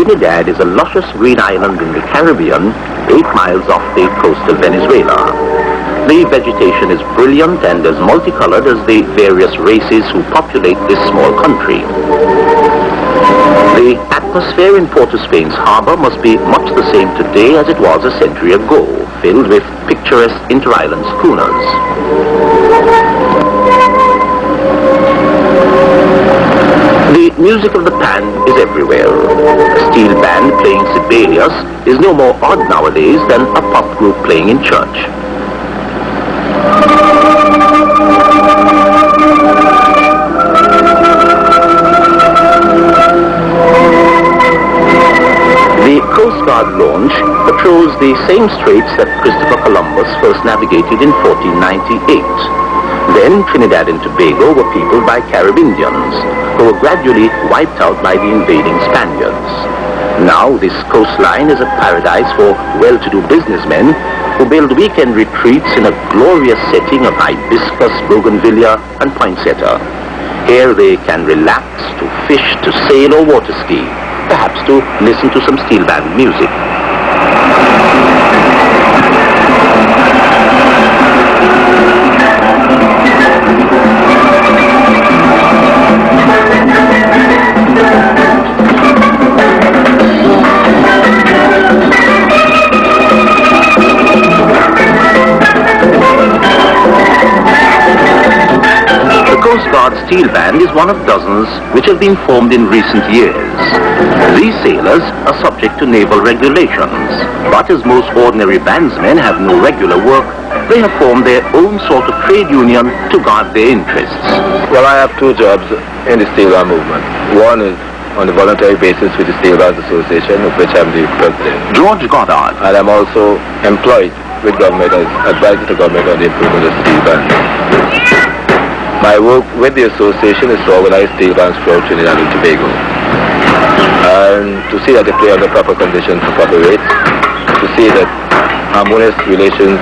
Trinidad is a luscious green island in the Caribbean, 8 miles off the coast of Venezuela. The vegetation is brilliant and as multicolored as the various races who populate this small country. The atmosphere in Port of Spain's harbor must be much the same today as it was a century ago, filled with picturesque inter-island schooners. The music of the pan is everywhere. A steel band playing Sibelius is no more odd nowadays than a pop group playing in church. The Coast Guard launch patrols the same straits that Christopher Columbus first navigated in 1498. Then Trinidad and Tobago were peopled by Caribbeans, who were gradually wiped out by the invading Spaniards. Now this coastline is a paradise for well-to-do businessmen who build weekend retreats in a glorious setting of hibiscus, bougainvillea, and poinsettia. Here they can relax, to fish, to sail or water ski, perhaps to listen to some steel band music. Steel band is one of dozens which have been formed in recent years. These sailors are subject to naval regulations, but as most ordinary bandsmen have no regular work, they have formed their own sort of trade union to guard their interests. Well, I have 2 jobs in the steel band movement. One is on a voluntary basis with the Steelband Association, of which I'm the president. George Goddard. And I'm also employed with government as advisor to government on the improvement of steel band. My work with the association is to organize steel bands throughout Trinidad and Tobago, and to see that they play under proper conditions for proper rates, to see that harmonious relations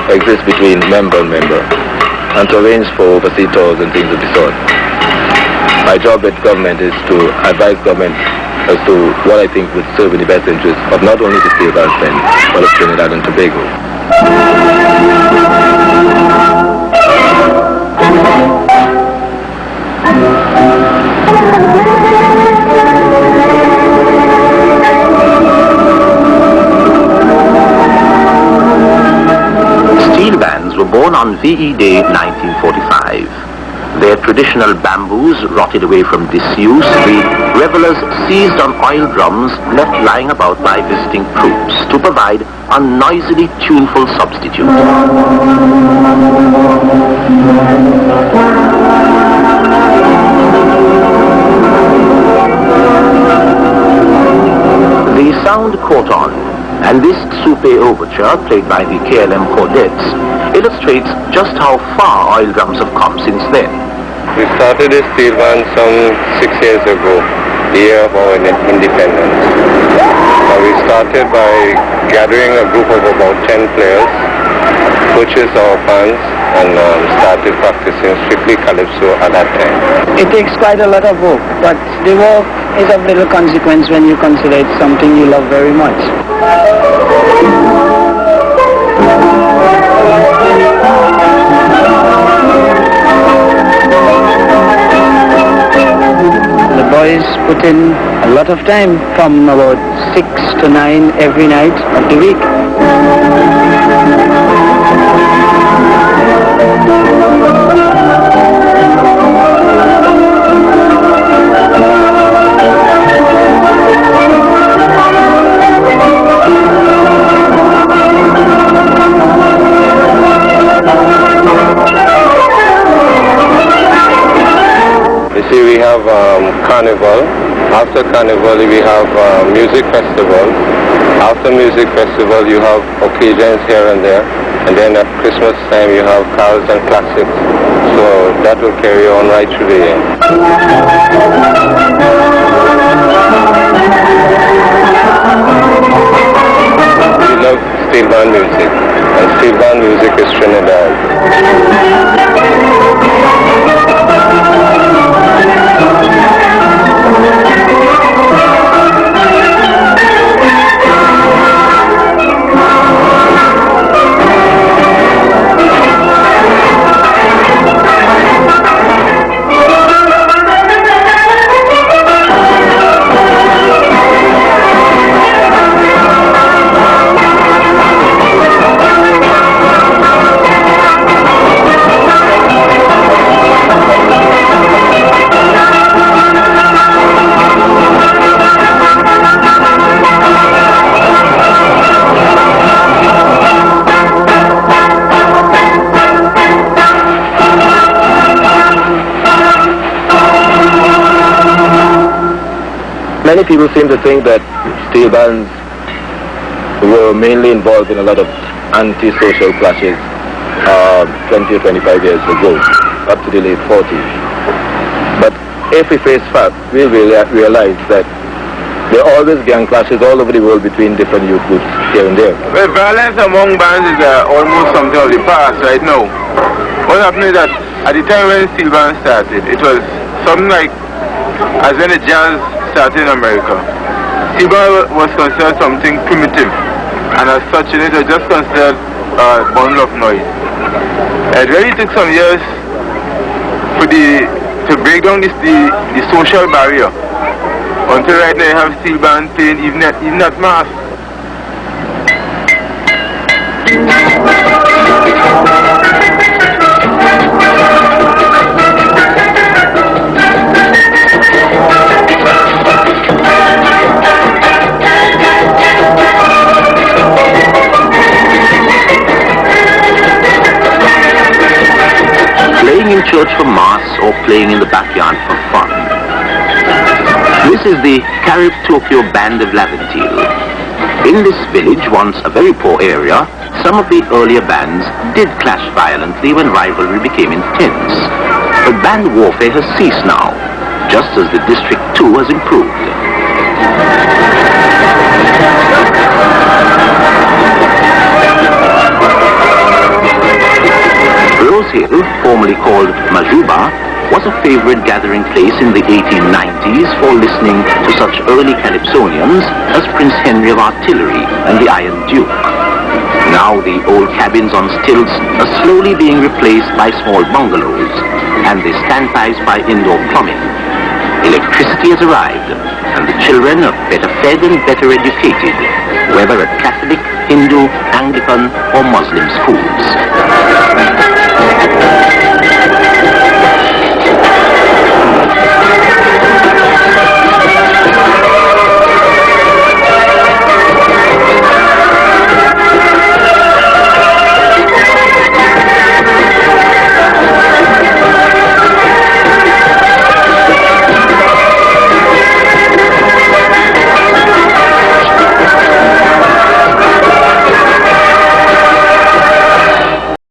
exist between member and member, and to arrange for overseas tours and things of the sort. My job with government is to advise government as to what I think would serve in the best interest of not only the steel bands men, but of Trinidad and Tobago. Steel bands were born on VE Day 1945. Their traditional bamboos rotted away from disuse, the revelers seized on oil drums left lying about by visiting troops to provide a noisily tuneful substitute. The sound caught on, and this soupe overture, played by the KLM Cordettes, illustrates just how far oil drums have come since then. We started this steel band some 6 years ago, the year of our independence. We started by gathering a group of about 10 players, purchased our bands, and started practicing strictly calypso at that time. It takes quite a lot of work, but the work is of little consequence when you consider it something you love very much. The boys put in a lot of time, from about 6 to 9 every night of the week. We have carnival. After carnival we have music festival. After music festival you have occasions here and there, and then at Christmas time you have carols and classics. So that will carry on right through the year. We love steel band music, and steel band music is Trinidad. Many people seem to think that steel bands were mainly involved in a lot of anti-social clashes 20 or 25 years ago, up to the late 40s. But if we face facts, we will realize that there are always gang clashes all over the world between different youth groups here and there. Well, violence among bands is almost something of the past right now. What happened is that at the time when steel band started, it was something like as when the jazz started in America. Steel band was considered something primitive, and as such, it was just considered a bundle of noise. It really took some years to break down the social barrier. Until right now you have steel band playing even at mass. Playing in church for mass or playing in the backyard for fun. This is the Carib Tokyo Band of Laventille. In this village, once a very poor area, some of the earlier bands did clash violently when rivalry became intense. But band warfare has ceased now, just as the district too has improved. Rose Hill, formerly called Majuba, was a favorite gathering place in the 1890s for listening to such early calypsonians as Prince Henry of Artillery and the Iron Duke. Now the old cabins on stilts are slowly being replaced by small bungalows, and they standpipes by indoor plumbing. Electricity has arrived, and the children are better fed and better educated, whether at Catholic, Hindu, Anglican or Muslim schools.